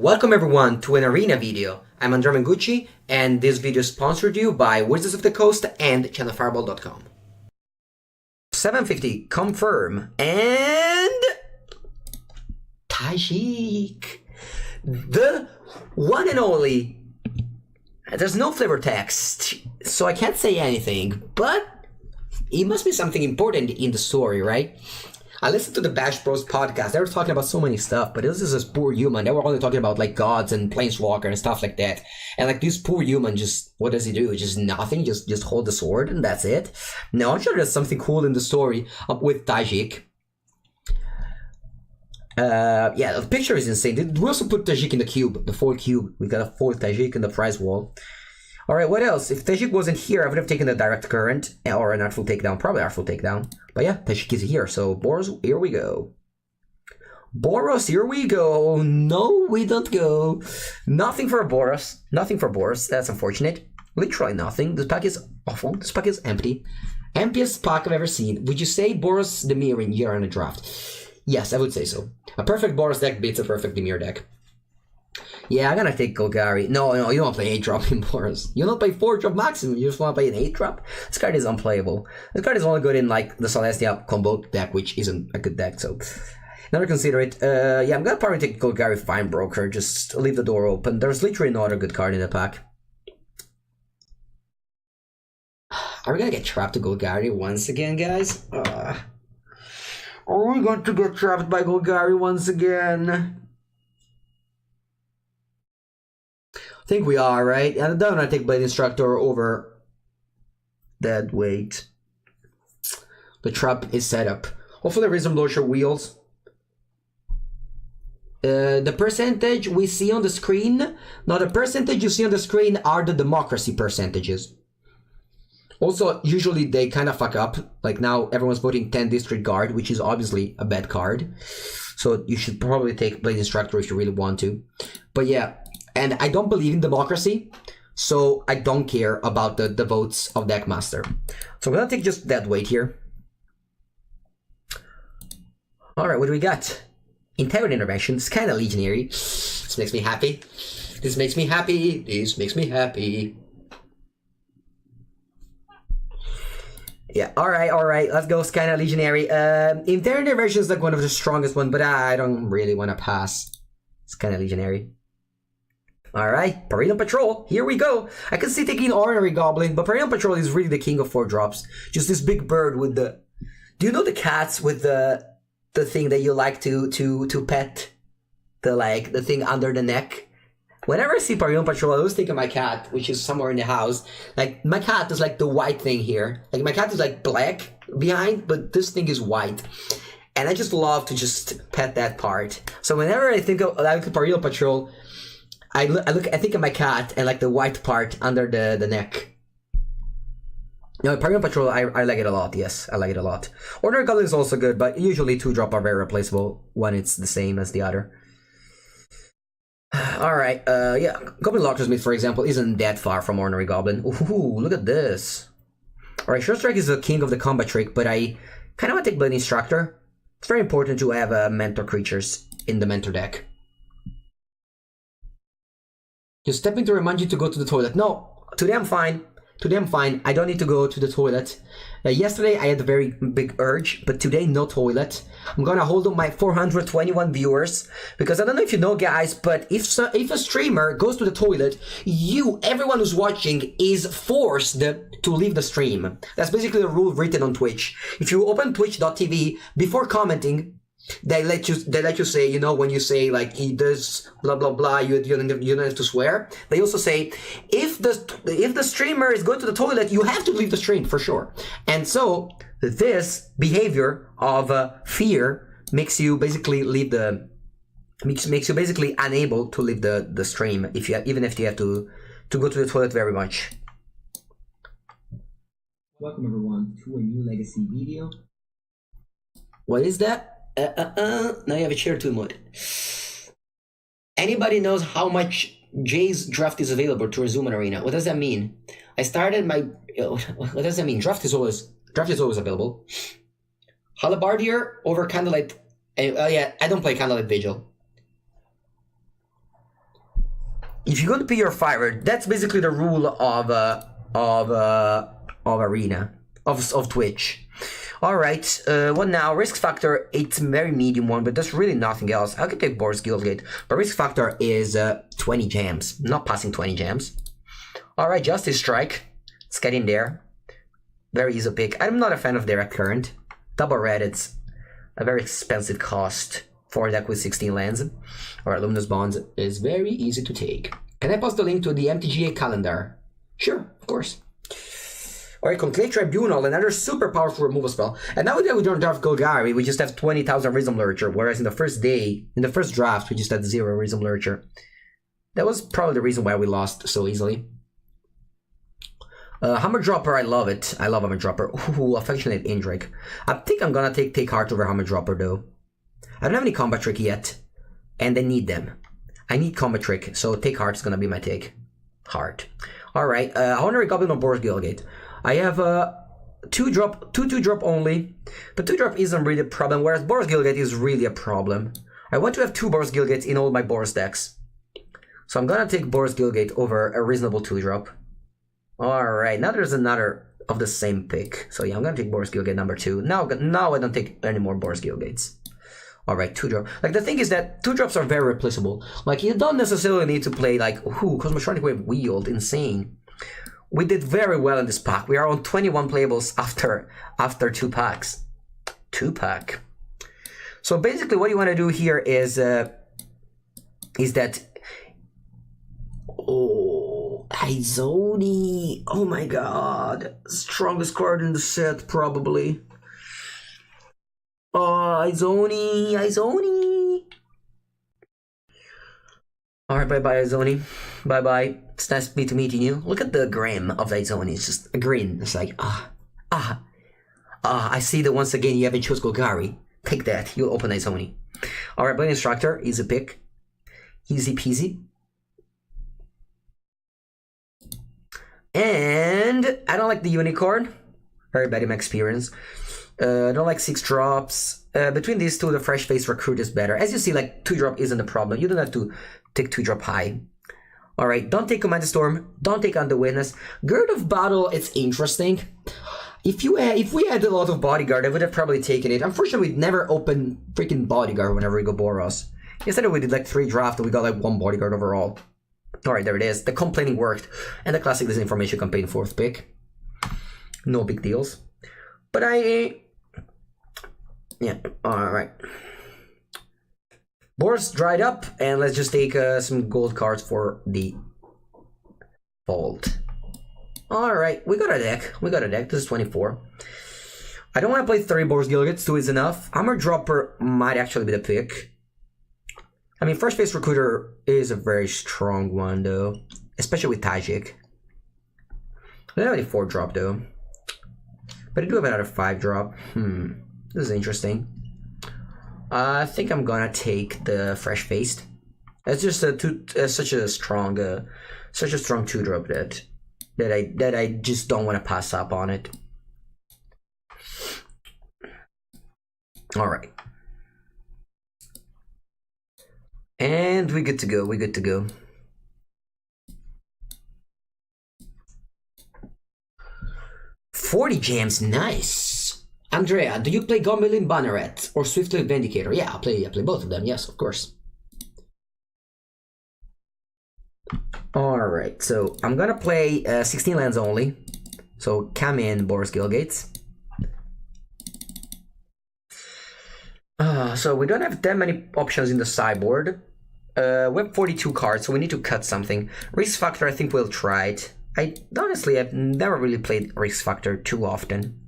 Welcome everyone to an arena video. I'm Andrea Mengucci, and this video is sponsored you by Wizards of the Coast and channelfireball.com. 750 confirm and Tajik, the one and only. There's no flavor text, so I can't say anything, but it must be something important in the story, right? I listened to the Bash Bros podcast. They were talking about so many stuff, but this is this poor human. They were only talking about like gods and planeswalker and stuff like that. And like this poor human, just what does he do? Just nothing. Just hold the sword and that's it. No, I'm sure there's something cool in the story with Tajik. Yeah, the picture is insane. We also put Tajik in the cube, the fourth cube. We got a fourth Tajik in the prize wall. All right, what else? If Tajik wasn't here, I would have taken the direct current or an artful takedown. Probably artful takedown. But yeah, Tajik is here. So Boros, here we go. Boros, here we go. No, we don't go. Nothing for Boros. Nothing for Boros. That's unfortunate. Literally nothing. This pack is awful. This pack is empty. Emptiest pack I've ever seen. Would you say Boros Demir in year on a draft? Yes, I would say so. A perfect Boros deck beats a perfect Demir deck. Yeah, I'm gonna take Golgari. No, you don't play 8-drop in Boros. You don't play 4-drop maximum, you just wanna play an 8-drop? This card is unplayable. This card is only good in like the Celestia combo deck, which isn't a good deck, so never consider it. Yeah, I'm gonna probably take Golgari Fine Broker, just leave the door open. There's literally no other good card in the pack. Are we gonna get trapped to Golgari once again, guys? Are we going to get trapped by Golgari once again? I think we are, right? And then I take Blade Instructor over Dead Weight. The trap is set up. Hopefully there is some Losher wheels. The percentage we see on the screen, now the percentage you see on the screen are the democracy percentages. Also, usually they kind of fuck up. Like now everyone's voting 10 Disregard, which is obviously a bad card. So you should probably take Blade Instructor if you really want to. But yeah. And I don't believe in democracy, so I don't care about the votes of Deckmaster. So I'm gonna take just that weight here. Alright, what do we got? Integrity Intervention, it's kind of Legionary. This makes me happy. This makes me happy. This makes me happy. Yeah, alright, let's go Skyna Legionary. Integrity Intervention is like one of the strongest ones, but I don't really want to pass Skyna Legionary. Alright, Perennial Patrol, here we go. I can see taking Ordinary Goblin, but Perennial Patrol is really the king of 4-drops. Just this big bird with the... Do you know the cats with the thing that you like to pet? The thing under the neck? Whenever I see Perennial Patrol, I always think of my cat, which is somewhere in the house. Like, my cat is like the white thing here. Like, my cat is like black behind, but this thing is white. And I just love to just pet that part. So whenever I think of Perennial Patrol, I think of my cat and like the white part under the neck. No, Perennial Patrol, I like it a lot, yes, I like it a lot. Ordinary Goblin is also good, but usually 2-drop are very replaceable when it's the same as the other. Alright, yeah, Goblin Locksmith, for example, isn't that far from Ordinary Goblin. Ooh, look at this. Alright, Short Strike is the king of the combat trick, but I kind of want to take Blade Instructor. It's very important to have mentor creatures in the mentor deck. Just stepping to remind you to go to the toilet. No, today I'm fine. Today I'm fine. I don't need to go to the toilet. Yesterday I had a very big urge, but today no toilet. I'm gonna hold on my 421 viewers because I don't know if you know, guys, but if a streamer goes to the toilet, everyone who's watching, is forced to leave the stream. That's basically a rule written on Twitch. If you open twitch.tv before commenting, they let you say, you know, when you say like he does blah blah blah, you don't have to swear. They also say if the streamer is going to the toilet, you have to leave the stream for sure. And so this behavior of fear makes you basically leave makes you basically unable to leave the stream even if you have to go to the toilet very much. Welcome everyone to a new legacy video. What is that? Now you have a chair to mode. Anybody knows how much Jay's draft is available to resume an arena? What does that mean? I started my... What does that mean? Draft is always available. Halabardier over Candlelight... yeah, I don't play Candlelight Vigil. if you're going to pay your fiver, that's basically the rule of Arena, of Twitch. Alright, what now? Risk factor, it's a very medium one, but there's really nothing else. I could take Boros Guildgate, but risk factor is 20 gems, not passing 20 gems. Alright, Justice Strike, let's get in there. Very easy pick. I'm not a fan of direct current. Double red, it's a very expensive cost for a deck with 16 lands. Alright, Luminous Bonds is very easy to take. Can I post the link to the MTGA calendar? Sure, of course. Alright, Conclave Tribunal, another super powerful removal spell. And now that we don't have Golgari, we just have 20,000 Rhythm Lurcher, whereas in the first draft, we just had 0 Rhythm Lurcher. That was probably the reason why we lost so easily. Hammer Dropper, I love it. I love Hammer Dropper. Ooh, Affectionate Indrake. I think I'm gonna take Heart over Hammer Dropper though. I don't have any Combat Trick yet, and I need them. I need Combat Trick, so Take Heart is gonna be my take. Heart. Alright, Honorary Goblin on Boros Guildgate. I have a 2-drop only, but 2-drop isn't really a problem, whereas Boros Guildgate is really a problem. I want to have 2 Boros Guildgates in all my Boros decks. So I'm gonna take Boros Guildgate over a reasonable 2-drop. Alright, now there's another of the same pick. So yeah, I'm gonna take Boros Guildgate number 2. Now I don't take any more Boros Guildgates. Alright, 2-drop. Like, the thing is that 2-drops are very replaceable. Like, you don't necessarily need to play, like, Cosmotronic Wave Wield, insane. We did very well in this pack. We are on 21 playables after 2 packs. 2-pack. So basically what you want to do here is that... Oh, Izoni. Oh my god. Strongest card in the set, probably. Oh, Izoni. Alright, bye-bye, Izoni. Bye-bye. It's nice to meeting you. Look at the grin of Izoni. It's just a grin. It's like, I see that once again you haven't chose Golgari. Take that. You'll open Izoni. Alright, Blade Instructor. Easy pick. Easy peasy. And I don't like the Unicorn. Very bad in my experience. I don't like 6 drops. Between these two, the Fresh Face Recruit is better. As you see, like, 2-drop isn't a problem. You don't have to take 2-drop high. Alright, don't take Command Storm. Don't take On the Witness. Gird of Battle, it's interesting. If we had a lot of Bodyguard, I would have probably taken it. Unfortunately, we'd never open freaking Bodyguard whenever we go Boros. Instead, we did like 3 drafts and we got like 1 Bodyguard overall. Alright, there it is. The complaining worked. And the classic Disinformation Campaign 4th pick. No big deals. But yeah, alright. Boros dried up, and let's just take some gold cards for the vault. Alright, we got a deck. This is 24. I don't want to play 3 Boros Guildgates, 2 is enough. Hammer Dropper might actually be the pick. I mean, First Face Recruiter is a very strong one, though. Especially with Tajik. I don't have any 4-drop, though. But I do have another 5-drop. This is interesting. I think I'm gonna take the Fresh Faced. It's just such a strong 2-drop that I just don't want to pass up on it. All right, and we're good to go. 40 gems, nice. Andrea, do you play Goblin Banneret or Swiftly Vindicator? Yeah, I play both of them, yes, of course. Alright, so I'm gonna play 16 lands only. So come in, Boros Guildgates. So we don't have that many options in the sideboard. We have 42 cards, so we need to cut something. Risk Factor, I think we'll try it. Honestly, I've never really played Risk Factor too often.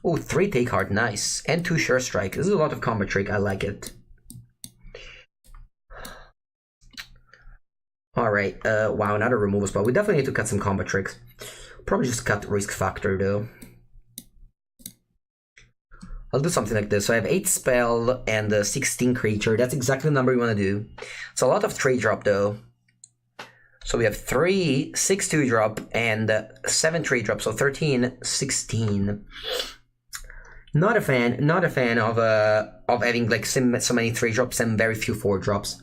Oh, 3 Take Heart, nice. And 2 Sure Strike. This is a lot of Combat Trick, I like it. Alright, wow, another removal spell. We definitely need to cut some Combat Tricks. Probably just cut Risk Factor, though. I'll do something like this. So I have 8 spell and 16 creature. That's exactly the number you want to do. It's a lot of 3-drop, though. So we have 3, 6 2-drop, and 7 3-drop. So 13, 16. Not a fan of having like so many 3-drops and very few 4-drops.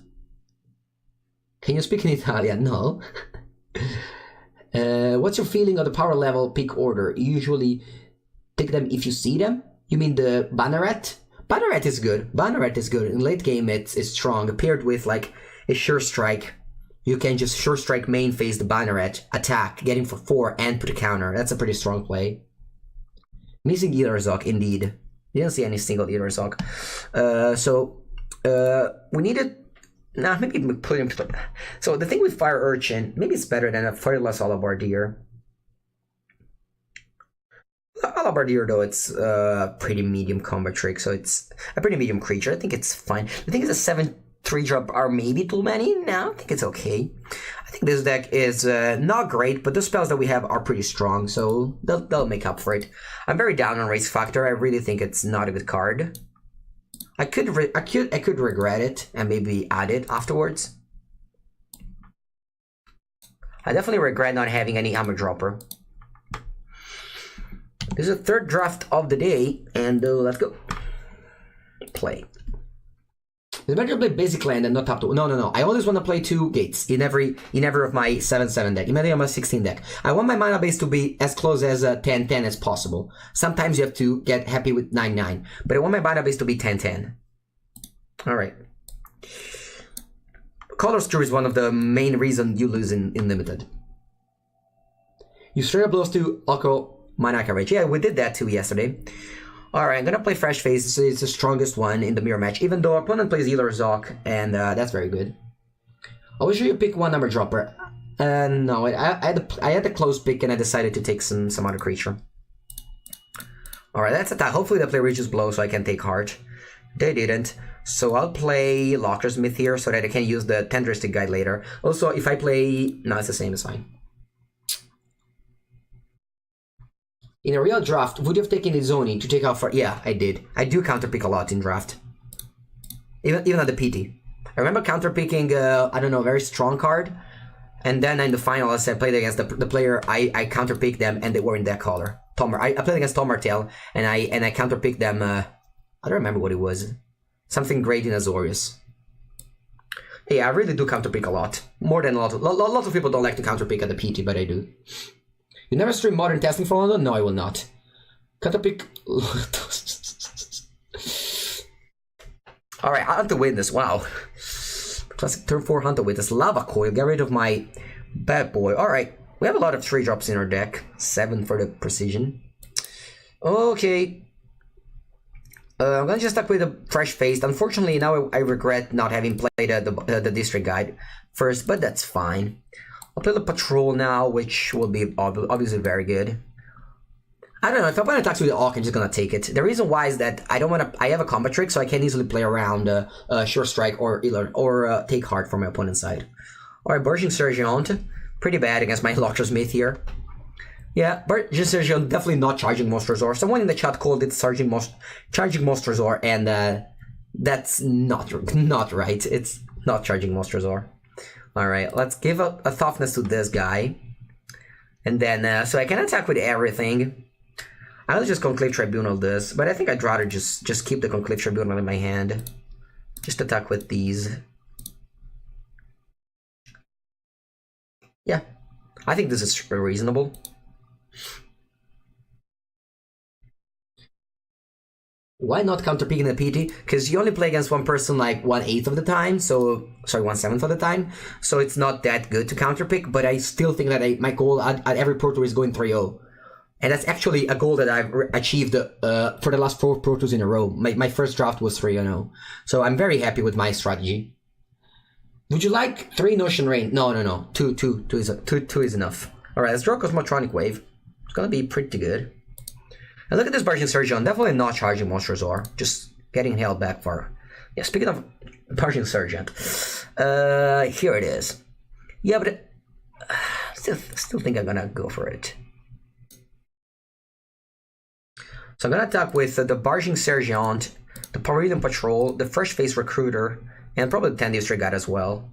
Can you speak in Italian? No. What's your feeling of the power level pick order? You usually pick them if you see them? You mean the Banneret? Banneret is good. Banneret is good. In late game, it's strong. Paired with like a sure strike. You can just sure strike main phase the Banneret, attack, get him for 4, and put a counter. That's a pretty strong play. Missing Ilerzok, indeed. Didn't see any single Ilerzok. We needed... Nah, maybe put him... So the thing with Fire Urchin, maybe it's better than a Furless Alabardier. Alabardier, though, it's a pretty medium combat trick, so it's a pretty medium creature. I think it's fine. I think it's a 7/3 drop are maybe too many. No, I think it's okay. I think this deck is not great, but the spells that we have are pretty strong, so they'll make up for it. I'm very down on Race Factor. I really think it's not a good card. I could regret it and maybe add it afterwards. I definitely regret not having any Hammer Dropper. This is the third draft of the day, and let's go. Play. It's better to play basic land and not top 2. No. I always want to play 2 gates in every of my 7/7 deck. In every of my 16 deck. I want my mana base to be as close as 10/10 as possible. Sometimes you have to get happy with 9/9, but I want my mana base to be 10/10. Alright. Color skew is one of the main reasons you lose in Limited. You straight up blows to Oko Manaka Rage. Yeah, we did that too yesterday. Alright, I'm gonna play Fresh Face. So it's the strongest one in the mirror match, even though our opponent plays Healer Zok, and that's very good. I wish you pick one number dropper. No, I had a close pick and I decided to take some other creature. Alright, that's attack. Hopefully the player reaches blow so I can take heart. They didn't. So I'll play Locksmith here so that I can use the Tendristic Guide later. Also, if I play... No, it's the same, it's fine. In a real draft, would you have taken Izoni to take out for... Yeah, I did. I do counterpick a lot in draft. Even at the PT. I remember counterpicking, I don't know, a very strong card. And then in the final, as I played against the player, I counterpicked them and they were in that color. I played against Tom Martell and I counterpicked them, I don't remember what it was. Something great in Azorius. Yeah, I really do counterpick a lot. More than a lot. Lots of people don't like to counterpick at the PT, but I do. You never stream Modern Testing for London? No, I will not. Counterpick... Alright, Hunter Witness, wow. Classic turn 4 Hunter Witness. Lava Coil, get rid of my bad boy. Alright, we have a lot of 3-drops in our deck. 7 for the precision. Okay. I'm gonna just stuck with a Fresh Face. Unfortunately, now I regret not having played the District Guide first, but that's fine. I'll play the Patrol now, which will be obviously very good. I don't know, if opponent attacks with the Orc, I'm just gonna take it. The reason why is that I have a combat trick, so I can easily play around Sure Strike or take Heart from my opponent's side. Alright, Burgeoning Sergeant. Pretty bad against my Locksmith here. Yeah, Burgeoning Sergeant definitely not charging Monstrozor. Someone in the chat called it charging Monstrozor, and that's not right. It's not charging Monstrozor. Alright, let's give a toughness to this guy. And then, so I can attack with everything. I'll just Conclave Tribunal this, but I think I'd rather just keep the Conclave Tribunal in my hand. Just attack with these. Yeah, I think this is reasonable. Why not counterpicking the PT? Because you only play against one person like 1/8 of the time, so... Sorry, 1/7 of the time. So it's not that good to counterpick, but I still think that my goal at every Pro Tour is going 3-0. And that's actually a goal that I've achieved for the last 4 Pro Tours in a row. My first draft was 3-0. So I'm very happy with my strategy. Would you like 3 Notion Rain? No. 2 is enough. Alright, let's draw Cosmotronic Wave. It's gonna be pretty good. And look at this Burgeoning Sergeant. Definitely not charging Monstrozor. Just getting held back for... Yeah, speaking of Burgeoning Sergeant. Here it is. Yeah, but... still think I'm gonna go for it. So I'm gonna attack with the Burgeoning Sergeant, the Paradise Patrol, the Fresh Face Recruiter, and probably the 10 District Guide as well.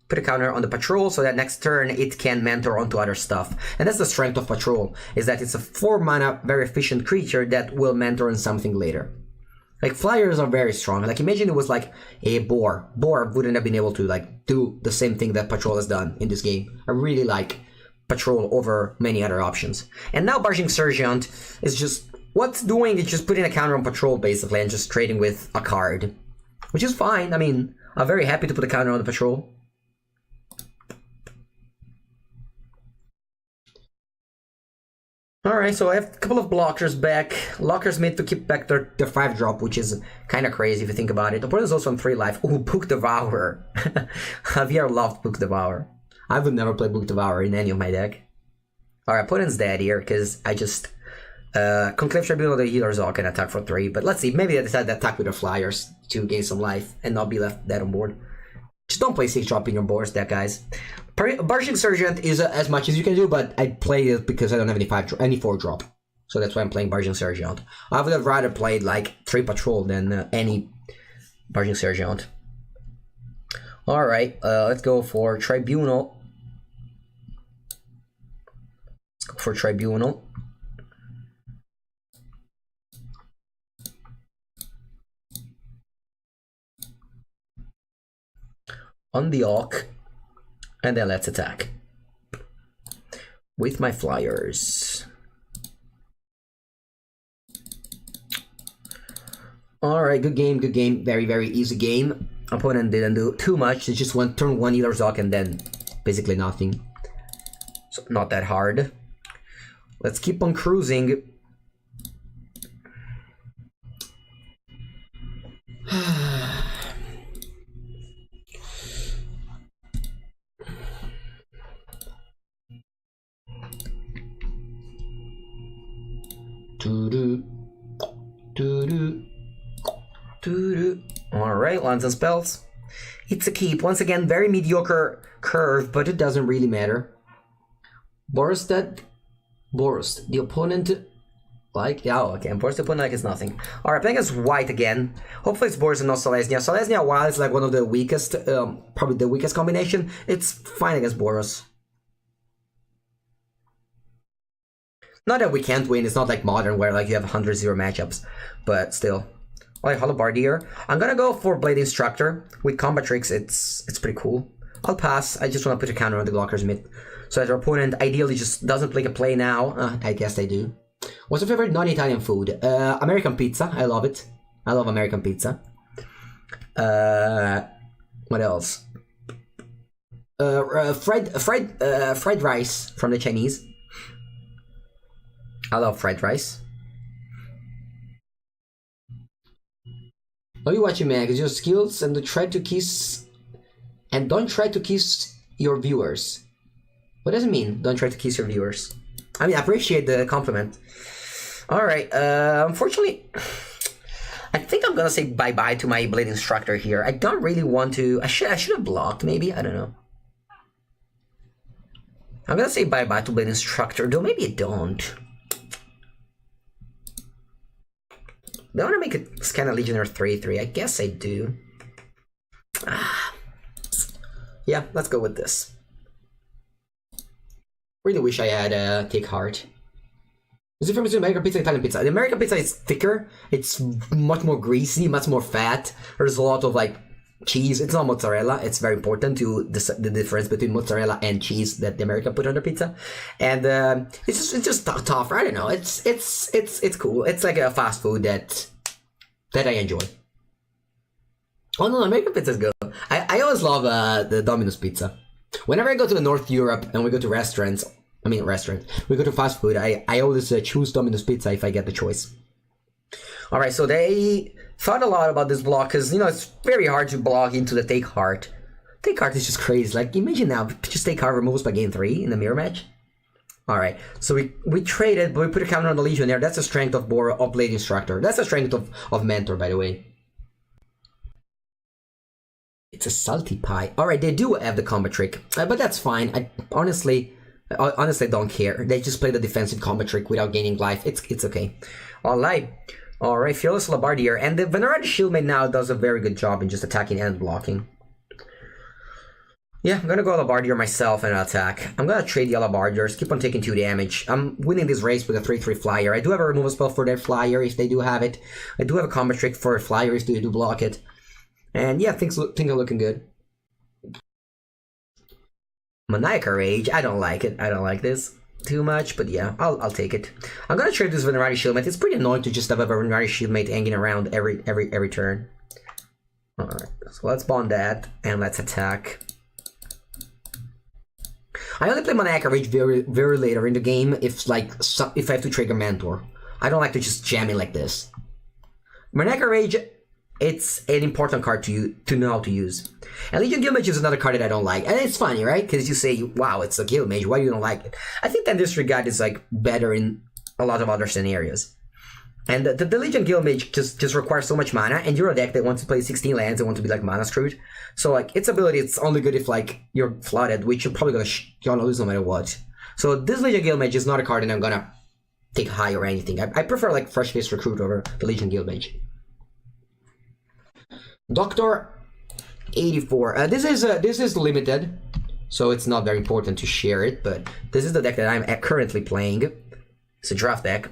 Put a counter on the Patrol so that next turn it can mentor onto other stuff. And that's the strength of Patrol, is that it's a 4 mana, very efficient creature that will mentor on something later. Like, flyers are very strong. Like, imagine it was like a boar. Boar wouldn't have been able to, like, do the same thing that patrol has done in this game. I really like patrol over many other options. And now barging sergeant is just, what's doing is just putting a counter on patrol, basically, and just trading with a card. Which is fine. I mean, I'm very happy to put a counter on the patrol. Alright, so I have a couple of blockers back. Lockers made to keep back their 5-drop, which is kind of crazy if you think about it. Opponent's also on 3 life. Ooh, Book Devourer. Javier loved Book Devourer. I would never play Book Devourer in any of my deck. Alright, opponent's dead here, because I just... Conclave Tribunal, the healers all can attack for 3, but let's see, maybe they decide to attack with their flyers to gain some life and not be left dead on board. Just don't play 6-drop in your Boros deck, guys. Barging Sergeant is as much as you can do, but I play it because I don't have any 4-drop. So that's why I'm playing Barging Sergeant. I would have rather played like 3 Patrol than any Barging Sergeant. Alright, let's go for Tribunal. Let's go for Tribunal. On the Orc, and then let's attack with my flyers. Alright, good game, very, very easy game. Opponent didn't do too much, it just went turn 1 Healer's Orc and then basically nothing. So not that hard. Let's keep on cruising. Alright, lands and spells. It's a keep. Once again, very mediocre curve, but it doesn't really matter. Boros dead. Boros. The opponent like... Yeah, oh, okay. Boros the opponent like is nothing. Alright, playing as white again. Hopefully it's Boros and not Selesnya. Selesnya, while it's like one of the weakest, probably the weakest combination, it's fine against Boros. Not that we can't win, it's not like Modern where like you have 100-0 matchups, but still. Alright, Holobardier. I'm gonna go for Blade Instructor. With Combat Tricks, it's pretty cool. I'll pass, I just want to put a counter on the Glocker's Myth. So that our opponent ideally just doesn't play a play now. I guess they do. What's your favorite non-Italian food? American pizza, I love it. I love American pizza. What else? Fried rice from the Chinese. I love fried rice. What are you watching, man? Because your skills and don't try to kiss your viewers. What does it mean? Don't try to kiss your viewers. I mean, I appreciate the compliment. All right. Unfortunately, I think I'm gonna say bye-bye to my Blade Instructor here. I don't really want to. I should have blocked. Maybe, I don't know. I'm gonna say bye-bye to Blade Instructor, though maybe I don't. Do I want to make a Scanner Legionnaire 3/3? I guess I do. Yeah, let's go with this. Really wish I had Take Heart. Is the difference between American pizza and Italian pizza? The American pizza is thicker. It's much more greasy, much more fat. There's a lot of like cheese. It's not mozzarella. It's very important to the difference between mozzarella and cheese that the American put on their pizza. And it's just tougher. I don't know. It's cool. It's like a fast food that I enjoy. Oh no, American pizza is good. I always love the Domino's pizza. Whenever I go to North Europe and we go to restaurants, we go to fast food, I always choose Domino's pizza if I get the choice. Alright, so they thought a lot about this block because, you know, it's very hard to block into the Take Heart. Take Heart is just crazy. Like, imagine now, just Take Heart removes by game 3 in the mirror match. Alright, so we traded, but we put a counter on the Legionnaire. That's a strength of Blade Instructor. That's a strength of Mentor, by the way. It's a salty pie. Alright, they do have the combat trick, but that's fine. I honestly don't care. They just play the defensive combat trick without gaining life. It's okay. Alright, Fearless Labardier. And the Venerable Shieldmate now does a very good job in just attacking and blocking. Yeah, I'm gonna go Alabardier myself and attack. I'm gonna trade the Alabardiers, keep on taking 2 damage. I'm winning this race with a 3-3 flyer. I do have a removal spell for their flyer if they do have it. I do have a combat trick for a flyer if they do block it. And yeah, things are looking good. Maniacal Rage, I don't like it. I don't like this too much, but yeah, I'll take it. I'm gonna trade this Venerati Shieldmate. It's pretty annoying to just have a Venerati Shieldmate hanging around every turn. Alright, so let's bond that, and let's attack. I only play Maniacal Rage very later in the game if I have to trigger Mentor. I don't like to just jam it like this. Maniacal Rage, it's an important card to know how to use. And Legion Guildmage is another card that I don't like. And it's funny, right? Because you say, wow, it's a Guildmage, why you don't like it? I think that Disregard is like better in a lot of other scenarios. And the Legion Guildmage just requires so much mana, and you're a deck that wants to play 16 lands and want to be like mana screwed. So like its ability, it's only good if like you're flooded, which you're probably gonna lose no matter what. So this Legion Guildmage is not a card that I'm gonna take high or anything. I prefer like Fresh Face Recruit over the Legion Guildmage. Doctor 84. This is limited, so it's not very important to share it. But this is the deck that I'm currently playing. It's a draft deck.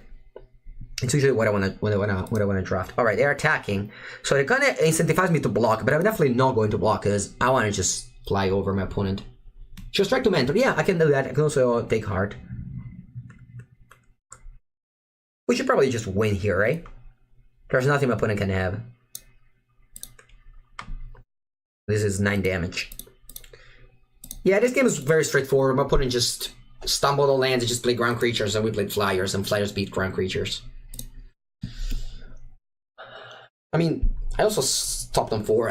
It's usually what I wanna draft. All right, they're attacking, so they're gonna incentivize me to block, but I'm definitely not going to block because I want to just fly over my opponent. Just try to mentor. Yeah, I can do that. I can also take heart. We should probably just win here, right? There's nothing my opponent can have. This is 9 damage. Yeah, this game is very straightforward. My opponent just stumbled on lands and just played ground creatures, and we played flyers, and flyers beat ground creatures. I mean, I also stopped on 4.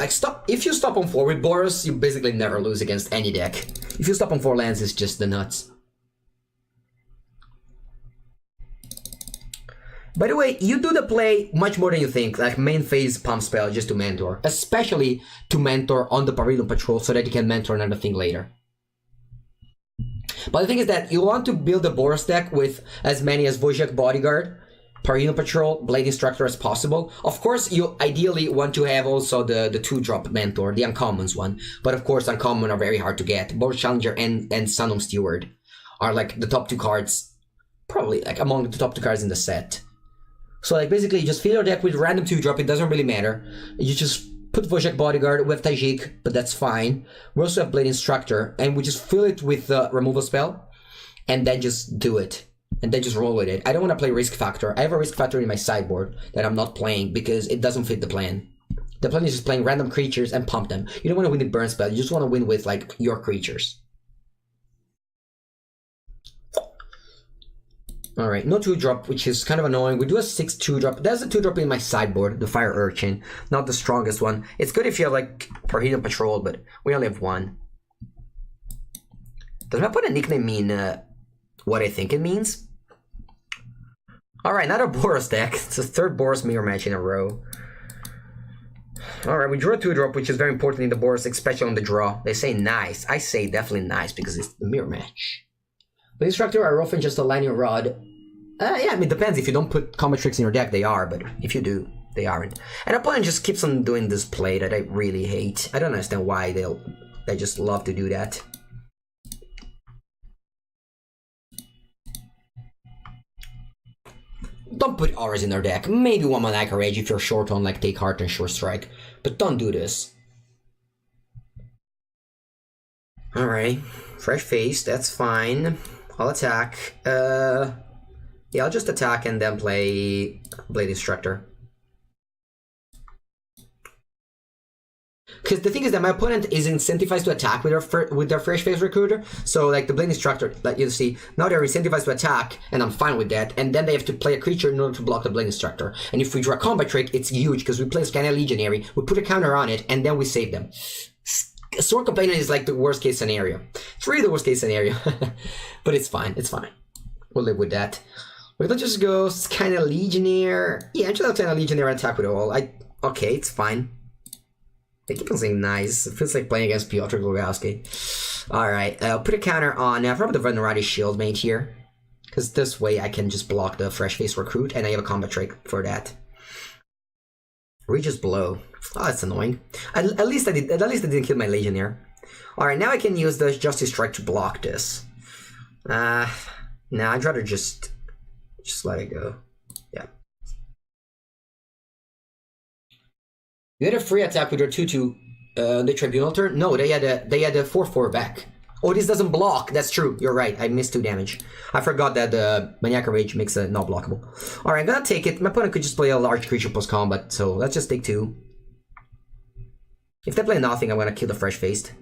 If you stop on 4 with Boros, you basically never lose against any deck. If you stop on 4 lands, it's just the nuts. By the way, you do the play much more than you think, like main phase pump spell just to mentor. Especially to mentor on the Pavilion Patrol so that you can mentor another thing later. But the thing is that you want to build a Boros deck with as many as Wojciech Bodyguard, Pavilion Patrol, Blade Instructor as possible. Of course, you ideally want to have also the 2-drop mentor, the uncommons one. But of course, uncommon are very hard to get. Boros Challenger and Sunhome Steward are like the top 2 cards, probably like among the top 2 cards in the set. So like basically you just fill your deck with random 2-drop, it doesn't really matter. You just put Wojciech Bodyguard with Tajik, but that's fine. We also have Blade Instructor, and we just fill it with the removal spell, and then just do it. And then just roll with it. I don't want to play Risk Factor. I have a Risk Factor in my sideboard that I'm not playing because it doesn't fit the plan. The plan is just playing random creatures and pump them. You don't want to win with burn spell, you just want to win with like your creatures. Alright, no 2-drop, which is kind of annoying. We do a 6 2-drop. There's a 2-drop in my sideboard, the Fire Urchin. Not the strongest one. It's good if you have like Pavilion Patrol, but we only have 1. Does my opponent nickname mean what I think it means? Alright, another Boros deck. It's the 3rd Boros mirror match in a row. Alright, we drew a 2-drop, which is very important in the Boros, especially on the draw. They say nice. I say definitely nice because it's the mirror match. The Instructor are often just a Lightning Rod. Yeah, I mean, it depends. If you don't put combat tricks in your deck, they are, but if you do, they aren't. And opponent just keeps on doing this play that I really hate. I don't understand why they just love to do that. Don't put auras in their deck. Maybe one Maniacal Rage if you're short on like Take Heart and Sure Strike, but don't do this. Alright, fresh face, that's fine. I'll attack. Yeah, I'll just attack and then play Blade Instructor. Because the thing is that my opponent is incentivized to attack with their Fresh Face Recruiter. So like the Blade Instructor, like you see, now they're incentivized to attack, and I'm fine with that. And then they have to play a creature in order to block the Blade Instructor. And if we draw a combat trick, it's huge because we play Scanner Legionary, we put a counter on it, and then we save them. Sword Complainant is like the worst case scenario. It's really the worst case scenario. But it's fine, it's fine. We'll live with that. Let's just go Scanner Legionnaire. Yeah, just Scanner Legionnaire attack with all. Okay, it's fine. They keep on saying nice. It feels like playing against Piotr Glogowski. Alright, I'll put a counter on probably the Venerati Shieldmate here. Because this way I can just block the Fresh Face Recruit, and I have a combat trick for that. Regis Blow. Oh, that's annoying. At least I didn't kill my Legionnaire. Alright, now I can use the Justice Strike to block this. Nah, I'd rather just let it go. Yeah. You had a free attack with your 2/2 the Tribunal turn? No, they had a 4/4 back. Oh, this doesn't block. That's true. You're right. I missed 2 damage. I forgot that the Maniacal Rage makes it not blockable. Alright, I'm gonna take it. My opponent could just play a large creature post-combat, so let's just take 2. If they play nothing, I'm gonna kill the Fresh-Faced.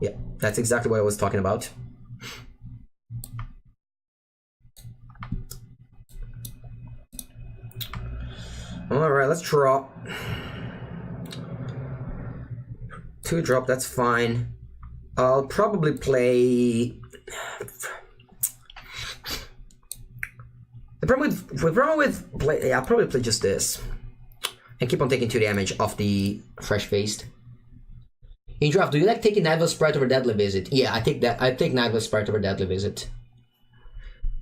Yeah, that's exactly what I was talking about. Alright, let's draw. 2 drop, that's fine. I'll probably play... I'll probably play just this. And keep on taking 2 damage off the Fresh-Faced. In draft, do you like taking Night's Sprite over Deadly Visit? Yeah, I take that. I take Night's Sprite over Deadly Visit.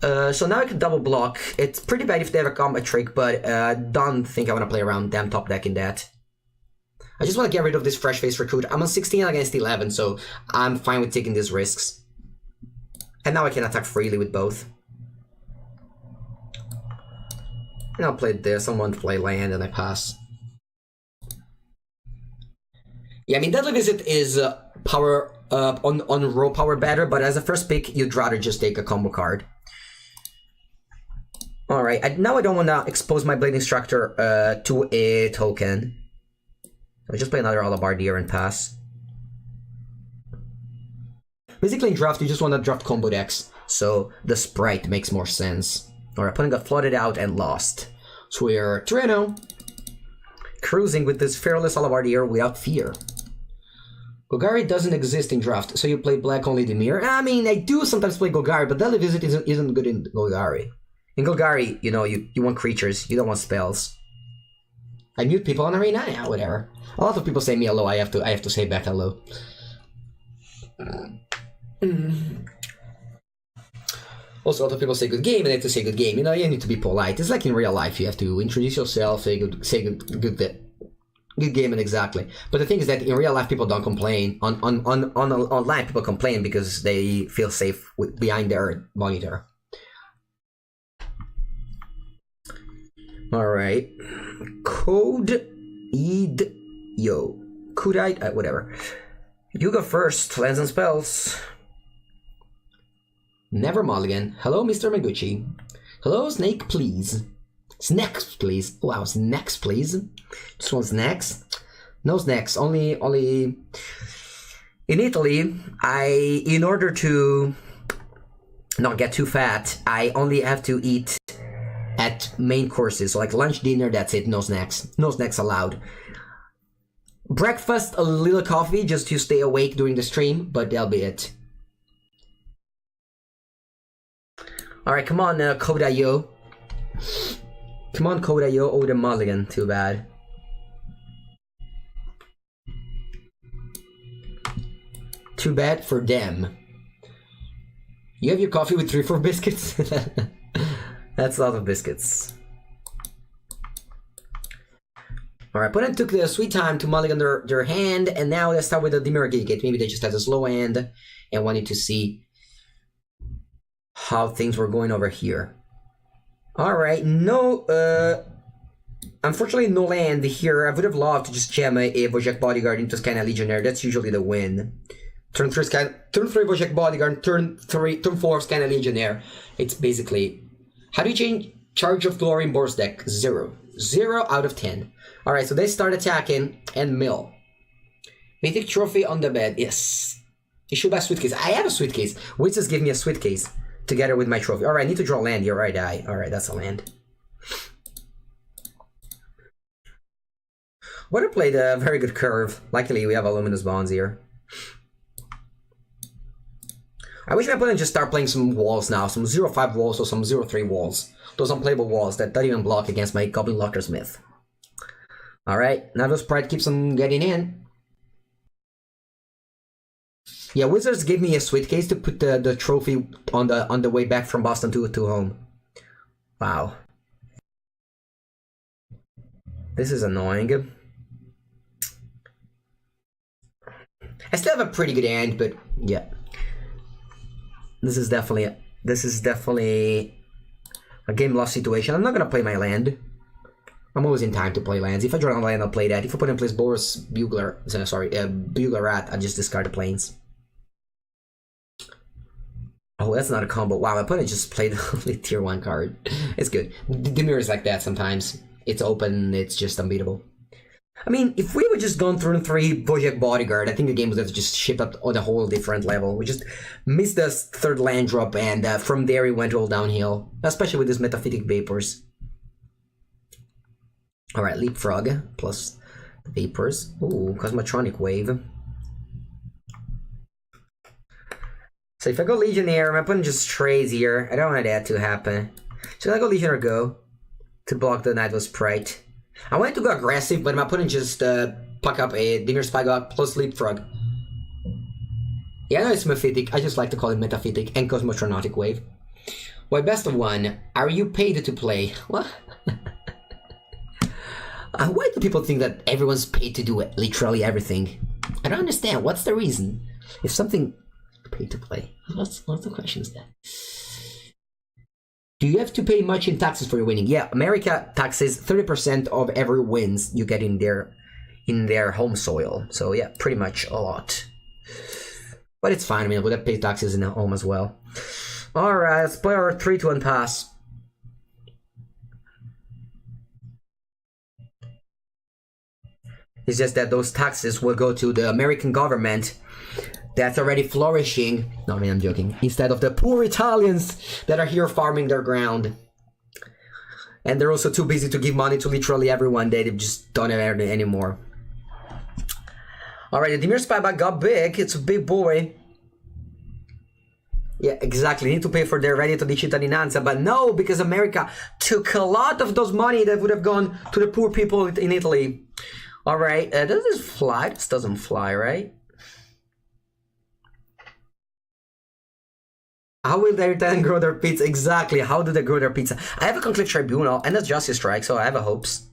So now I can double block. It's pretty bad if they have a combat trick, but I don't think I want to play around them top decking that. I just want to get rid of this Fresh-Faced Recruit. I'm on 16 against 11, so I'm fine with taking these risks. And now I can attack freely with both. And I'll play this. I want to play land, and I pass. Yeah, I mean, Deadly Visit is power on raw power better, but as a first pick, you'd rather just take a combo card. Alright, now I don't want to expose my Blade Instructor to a token. I'll just play another Alabardier and pass. Basically in draft, you just want to draft combo decks, so the Sprite makes more sense. Our opponent got flooded out and lost. So we're 3-0. Cruising with this Fearless Alabardier without fear. Golgari doesn't exist in draft, so you play black only Dimir. I mean, I do sometimes play Golgari, but Deadly Visit isn't good in Golgari. In Golgari, you know, you want creatures, you don't want spells. I mute people on arena? Yeah, whatever. A lot of people say me hello, I have to say back hello. Also, a lot of people say good game, and I have to say good game. You know, you need to be polite. It's like in real life, you have to introduce yourself, say good game, and exactly. But the thing is that in real life, people don't complain. Online, people complain because they feel safe behind their monitor. Alright. Code Eid Yo. Kudite, whatever. You go first. Lands and spells. Never mulligan. Hello, Mr. Mengucci. Hello, Snake, please. Snacks, please. Wow, snacks, please. Just want snacks. No snacks. Only. In Italy, in order to not get too fat, I only have to eat at main courses. So like lunch, dinner, that's it. No snacks. No snacks allowed. Breakfast, a little coffee just to stay awake during the stream, but that'll be it. Alright, come on, Code.io. Come on, Code.io. Oh, the mulligan. Too bad. Too bad for them. You have your coffee with 3-4 biscuits? That's a lot of biscuits. Alright, opponent took the sweet time to mulligan their hand, and now let's start with the Dimir Gate. Maybe they just had a slow hand and wanted to see how things were going over here. Alright, no, unfortunately no land here. I would have loved to just jam a Wojak Bodyguard into Skyna Legionnaire. That's usually the win. Turn 3 Wojak Bodyguard, turn 4 Skyna Legionnaire. It's basically... How do you change Charge of Glory in Boros deck? 0. 0 out of 10. Alright, so they start attacking and mill. Mythic Trophy on the bed. Yes. You should buy a suitcase. I have a suitcase. Wizards give me a suitcase together with my trophy. Alright, I need to draw land here. Alright, that's a land. Would have played a very good curve. Luckily, we have a Luminous Bonds here. I wish my opponent just start playing some walls now. Some 0-5 walls or some 0-3 walls. Those unplayable walls that don't even block against my Goblin Locker Smith. Alright, now the Sprite keeps on getting in. Yeah, Wizards gave me a suitcase to put the trophy on the way back from Boston to home. Wow. This is annoying. I still have a pretty good hand, but yeah. This is definitely a game lost situation. I'm not gonna play my land. I'm always in time to play lands. If I draw a land, I'll play that. If I put in place Boros, Bugler Rat, I just discard the planes. Oh, that's not a combo. Wow, my opponent just played only tier 1 card. It's good. The mirror is like that sometimes. It's open, it's just unbeatable. I mean, if we would just gone through 3 Bojack Bodyguard, I think the game would have just shipped up on a whole different level. We just missed the 3rd land drop, and from there it went all downhill. Especially with these Metaphytic Vapors. Alright, Leapfrog, plus Vapors. Ooh, Cosmotronic Wave. So if I go Legionnaire, my opponent just trades here. I don't want that to happen. Should I go Legionnaire go? To block the Nightwolf Sprite. I wanted to go aggressive, but my opponent just puck up a Dimir Spyglass plus Leapfrog. Yeah, I know it's Mephitic. I just like to call it Metaphytic and Cosmotronic Wave. Why, best of one, are you paid to play? What? Why do people think that everyone's paid to do literally everything? I don't understand. What's the reason? If something paid to play, what's the question is that? Do you have to pay much in taxes for your winning? Yeah, America taxes 30% of every wins you get in their home soil. So yeah, pretty much a lot. But it's fine. I mean, we'll have to pay taxes in the home as well. All right, let's play our 3-1 pass. It's just that those taxes will go to the American government that's already flourishing. No, I mean, I'm joking. Instead of the poor Italians that are here farming their ground. And they're also too busy to give money to literally everyone. They just don't have it anymore. Alright, the Dimir Spyback got big. It's a big boy. Yeah, exactly. Need to pay for their reddito di cittadinanza. But no, because America took a lot of those money that would have gone to the poor people in Italy. Alright, does this fly? This doesn't fly, right? How will they then grow their pizza? Exactly, how do they grow their pizza? I have a Conflict Tribunal, and that's Justice Strike, so I have a hopes.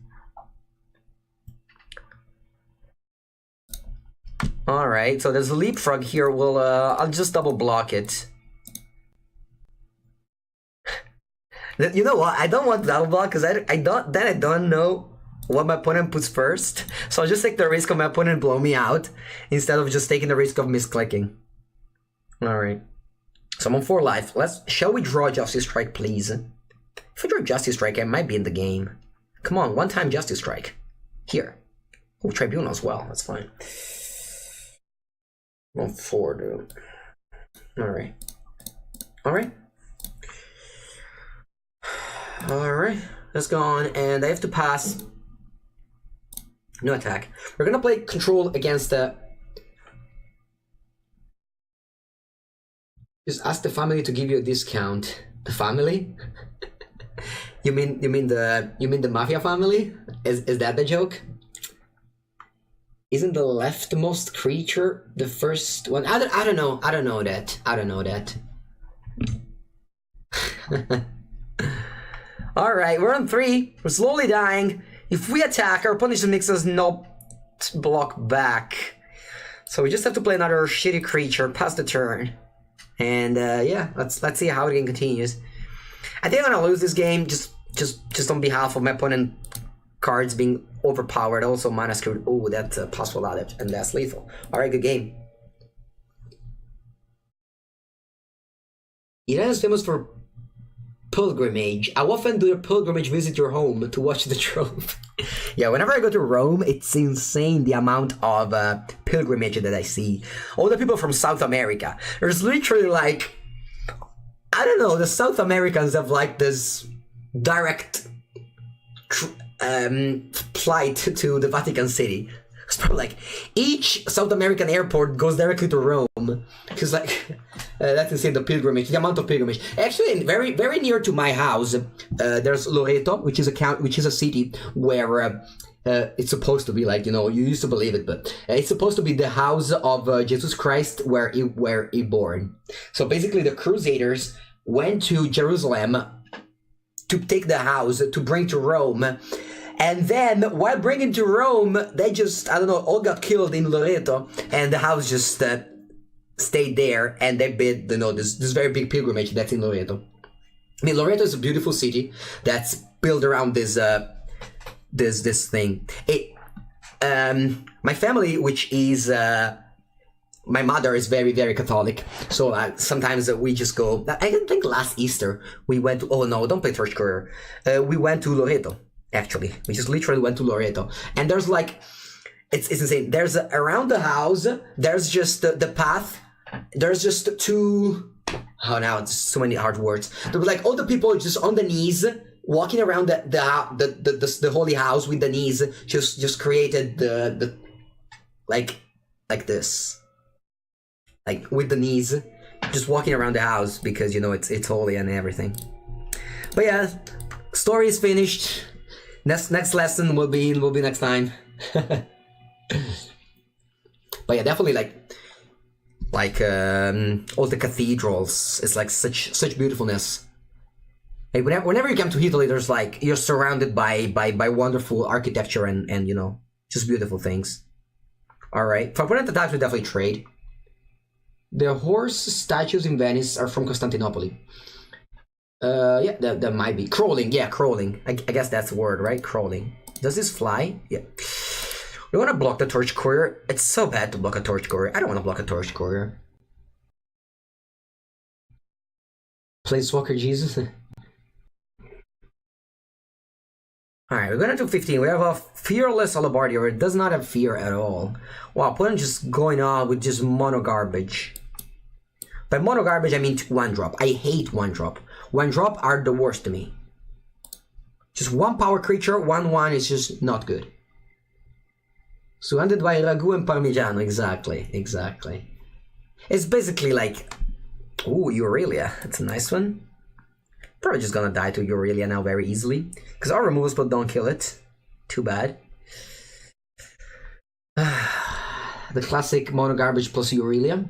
Alright, so there's a Leapfrog here. We'll, I'll just double block it. You know what? I don't want double block, because I don't know what my opponent puts first. So I'll just take the risk of my opponent blow me out, instead of just taking the risk of misclicking. Alright. So I'm on 4 life. Shall we draw Justice Strike, please? If we draw Justice Strike, I might be in the game. Come on, 1-time Justice Strike. Here. Oh, Tribunal as well. That's fine. I'm on 4, dude. Alright. Alright. Alright. Let's go on. And I have to pass. No attack. We're gonna play Control against the... Just ask the family to give you a discount. The family? you mean the mafia family? Is that the joke? Isn't the leftmost creature the first one? I don't know that. Alright, we're on 3. We're slowly dying. If we attack, our opponent just makes us not block back. So we just have to play another shitty creature, pass the turn. And yeah, let's see how the game continues. I think I'm gonna lose this game just on behalf of my opponent cards being overpowered. Also mana screwed. Oh, that's a possible adept, and that's lethal. Alright, good game. Iran is famous for pilgrimage. How often do your pilgrimage visit your home to watch the trove? Yeah, whenever I go to Rome, it's insane the amount of pilgrimage that I see. All the people from South America. There's literally like, I don't know, the South Americans have like this direct flight to the Vatican City. It's probably like each South American airport goes directly to Rome. Because like that's insane, the pilgrimage, the amount of pilgrimage. Actually, very very near to my house, there's Loreto, which is a city where it's supposed to be like, you know, you used to believe it, but it's supposed to be the house of Jesus Christ where he born. So basically, the Crusaders went to Jerusalem to take the house to bring to Rome. And then, while bringing to Rome, they just, I don't know, all got killed in Loreto, and the house just stayed there, and they built, you know, this very big pilgrimage that's in Loreto. I mean, Loreto is a beautiful city that's built around this this thing. My family, which is my mother is very, very Catholic, so sometimes we just go. I think last Easter we went to, oh no, don't play Torch Courier. We went to Loreto, actually. We just literally went to Loreto, and there's like, it's insane. There's around the house, there's just the path. There's just two. Oh, now it's so many hard words. There were like all the people just on the knees, walking around the holy house with the knees. Just created the like this, like with the knees, just walking around the house because you know it's holy and everything. But yeah, story is finished. Next lesson will be next time. But yeah, definitely like all the cathedrals. It's like such beautifulness. Like whenever you come to Italy, there's like you're surrounded by wonderful architecture and you know just beautiful things. All right, for Ponente types we definitely trade. The horse statues in Venice are from Constantinople. Yeah, that might be crawling. Yeah, crawling. I guess that's the word, right? Crawling. Does this fly? Yeah. We want to block the Torch Courier. It's so bad to block a Torch Courier. I don't want to block a Torch Courier. Planeswalker Jesus. Alright, we're gonna do 15. We have a fearless Alabardi, or it does not have fear at all. Wow, opponent just going on with just mono garbage. By mono garbage, I mean 1-drop. I hate 1-drop. 1-drop are the worst to me. Just 1 power creature, 1/1 is just not good. Surrounded by Ragu and Parmigiano, exactly. It's basically like, ooh, Aurelia, that's a nice one. Probably just gonna die to Aurelia now very easily, because our removal spell don't kill it. Too bad. The classic mono garbage plus Aurelia.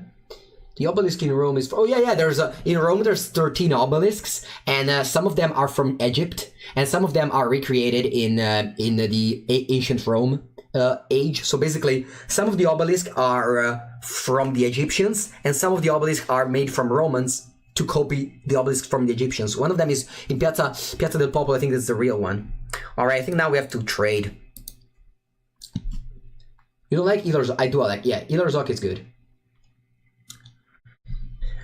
The obelisk in Rome is, oh yeah, in Rome there's 13 obelisks, and some of them are from Egypt, and some of them are recreated in the ancient Rome age. So basically, some of the obelisks are from the Egyptians, and some of the obelisks are made from Romans to copy the obelisks from the Egyptians. One of them is in Piazza del Popolo. I think that's the real one. All right, I think now we have to trade. You don't like Ilarzoc? I do like, yeah, Ilarzoc is good.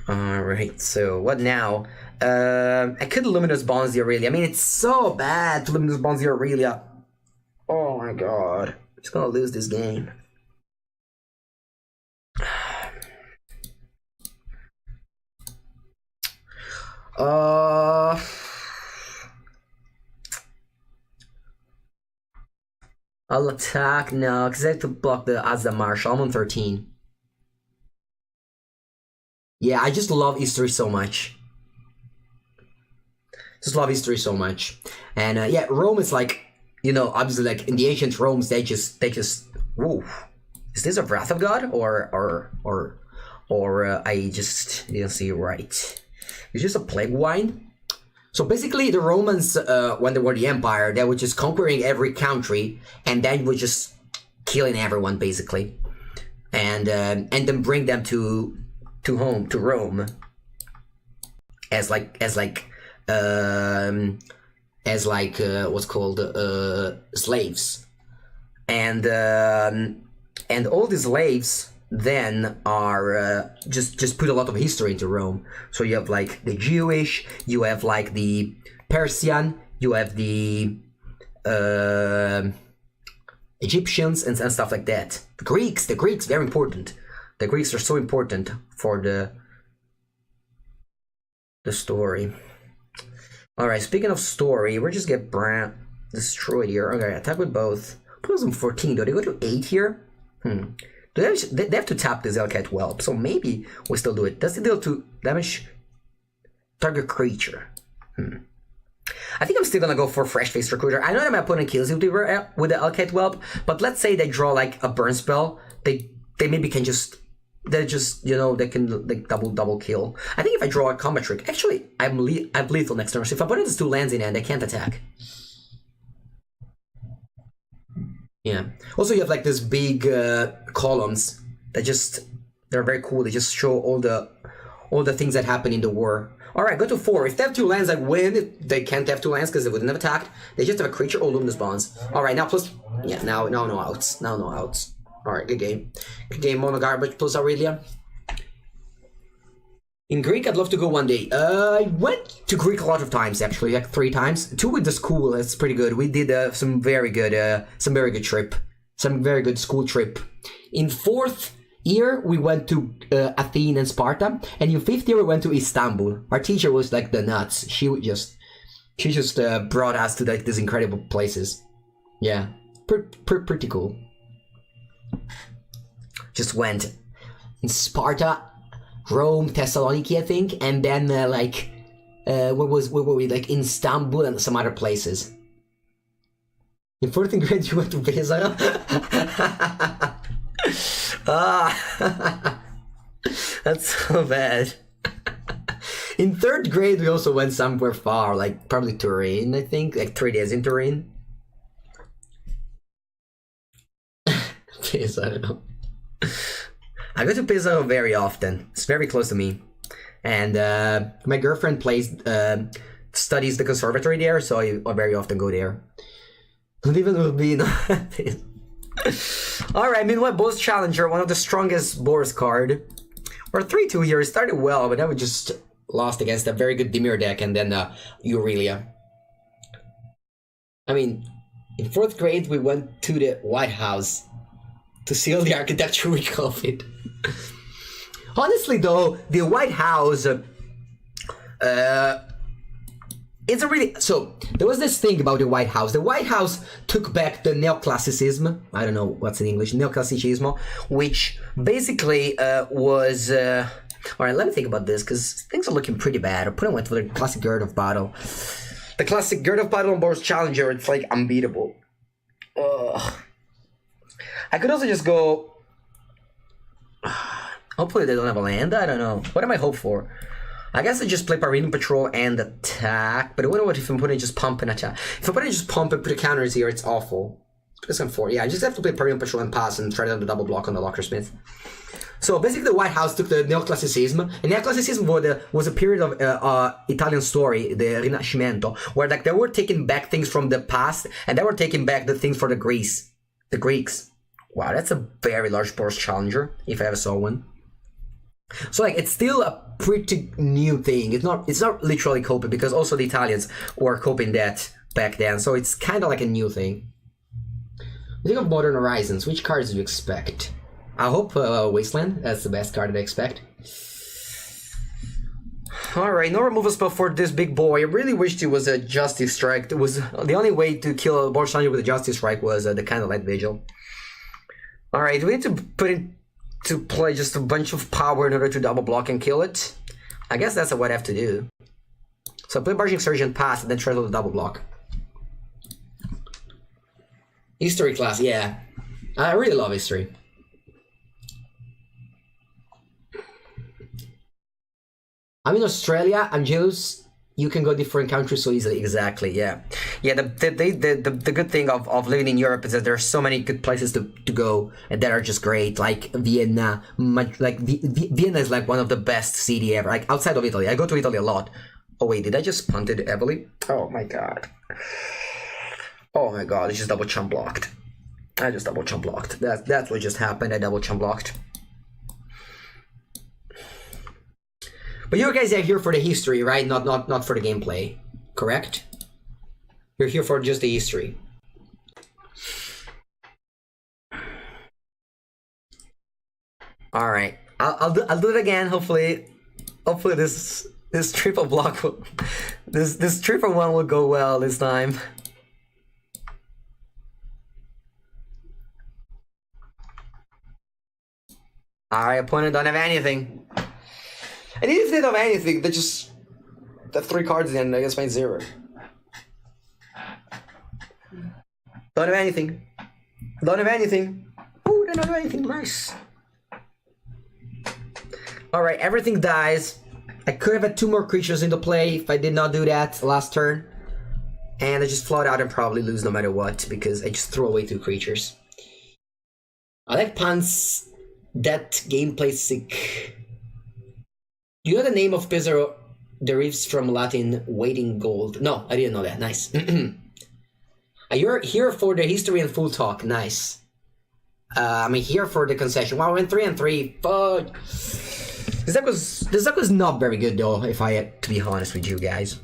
All right, so what now? I could Luminous Bonds the Aurelia. I mean, it's so bad to Luminous Bonds the Aurelia. Oh my god. I'm just gonna lose this game. I'll attack now, because I have to block the Azza Marshal. I'm on 13. Yeah, I just love history so much. Just love history so much. And yeah, Rome is like, you know, obviously like in the ancient Romes, they just, whoa. Is this a Wrath of God? Or I just didn't see right. It's just a plague wine. So basically the Romans, when they were the empire, they were just conquering every country and then were just killing everyone basically. And then bring them to Rome as what's called slaves, and all these slaves then are just put a lot of history into Rome. So you have like the Jewish, you have like the Persian, you have the Egyptians and stuff like that. The Greeks very important. The Greeks are so important for the story. Alright, speaking of story, we're just get destroyed here. Okay, attack with both. Put them 14, do they go to 8 here? They have to tap this Hellcat Whelp, so maybe we still do it. Does it deal to damage target creature? I think I'm still gonna go for Fresh Face Recruiter. I know that my opponent kills you with the Hellcat Whelp, but let's say they draw like a burn spell, they maybe can just, you know, they can like double kill. I think if I draw a combat trick, actually I'm lethal next turn. So if my opponent has 2 lands in hand, I can't attack. Yeah. Also, you have like this big columns that they're very cool. They just show all the things that happen in the war. All right, go to 4. If they have 2 lands, like win. They can't have 2 lands because they wouldn't have attacked. They just have a creature or luminous bonds. All right, now plus. Yeah, now no outs. Now no outs. All right, good game. Good game. Mono garbage plus Aurelia. In Greek, I'd love to go one day. I went to Greek a lot of times, actually, like 3 times. 2 with the school, that's pretty good. We did some very good trip. Some very good school trip. In 4th year, we went to Athens and Sparta. And in 5th year, we went to Istanbul. Our teacher was like the nuts. She just brought us to like these incredible places. Yeah, pretty cool. Just went in Sparta, Rome, Thessaloniki, I think, and then where were we? Like in Istanbul and some other places. In 14th grade, you went to Pesaro. That's so bad. In 3rd grade, we also went somewhere far, like probably Turin, I think, like 3 days in Turin. Pesaro. I go to Pesaro very often. It's very close to me, and my girlfriend studies the conservatory there, so I very often go there. Not even will be. All right, meanwhile, Boros Challenger, one of the strongest Boros card. Or 3-2 here. It started well, but then we just lost against a very good Dimir deck, and then Aurelia. I mean, in 4th grade, we went to the White House to see all the architecture we copied. Honestly, though, the White House, it's a really... So, there was this thing about the White House. The White House took back the neoclassicism. I don't know what's in English. Neoclassicismo, which basically was... Alright, let me think about this, because things are looking pretty bad. Opponent went for the classic Gird of Battle. The classic Gird of Battle on Boros Challenger, it's like unbeatable. Ugh. I could also just go... Hopefully they don't have a land, I don't know. What am I hope for? I guess I just play Pyrene Patrol and attack, but I wonder what if I'm putting just pump and attack. If I'm putting just pump and put counters here, it's awful. It's on 4. Yeah, I just have to play Pyrene Patrol and pass and try to double block on the Lockersmith. So basically the White House took the Neoclassicism, and Neoclassicism was a period of Italian story, the Rinascimento, where like they were taking back things from the past, and they were taking back the things for the Greeks. Wow, that's a very large Boros Challenger, if I ever saw one. So like, it's still a pretty new thing. It's not literally coping, because also the Italians were coping that back then, so it's kind of like a new thing. Think of Modern Horizons, which cards do you expect? I hope Wasteland, that's the best card that I expect. Alright, no removal spell for this big boy. I really wished it was a Justice Strike. It was the only way to kill Boros Challenger with a Justice Strike was the Candlelight Vigil. Alright, do we need to put in to play just a bunch of power in order to double block and kill it? I guess that's what I have to do. So play Barging Surgeon, pass, and then try to double block. History class, yeah. I really love history. I'm in Australia, Angelus. You can go different countries so easily. Exactly, yeah. Yeah, the good thing of living in Europe is that there are so many good places to go and that are just great. Like Vienna, Vienna is like one of the best city ever. Like outside of Italy, I go to Italy a lot. Oh wait, did I just punt it heavily? Oh my god. Oh my god, I just double chump blocked. I just double chump blocked. That's what just happened. I double chump blocked. But you guys are here for the history, right? Not for the gameplay, correct? You're here for just the history. All right, I'll do it again. Hopefully this triple block will, this triple one will go well this time. All right, opponent don't have anything. And even if they don't have anything, they just... The 3 cards in the end, I guess find 0. Don't have anything. Don't have anything. Ooh, they don't have anything. Nice. Alright, everything dies. I could have had 2 more creatures into play if I did not do that last turn. And I just float out and probably lose no matter what, because I just throw away 2 creatures. I like Pants. That gameplay sick. Do you know the name of Pizarro derives from Latin waiting gold? No, I didn't know that. Nice. You're here for the history and full talk. Nice. I'm here for the concession. Wow, we're in 3-3. Fuck. This deck was not very good though, if I had to be honest with you guys.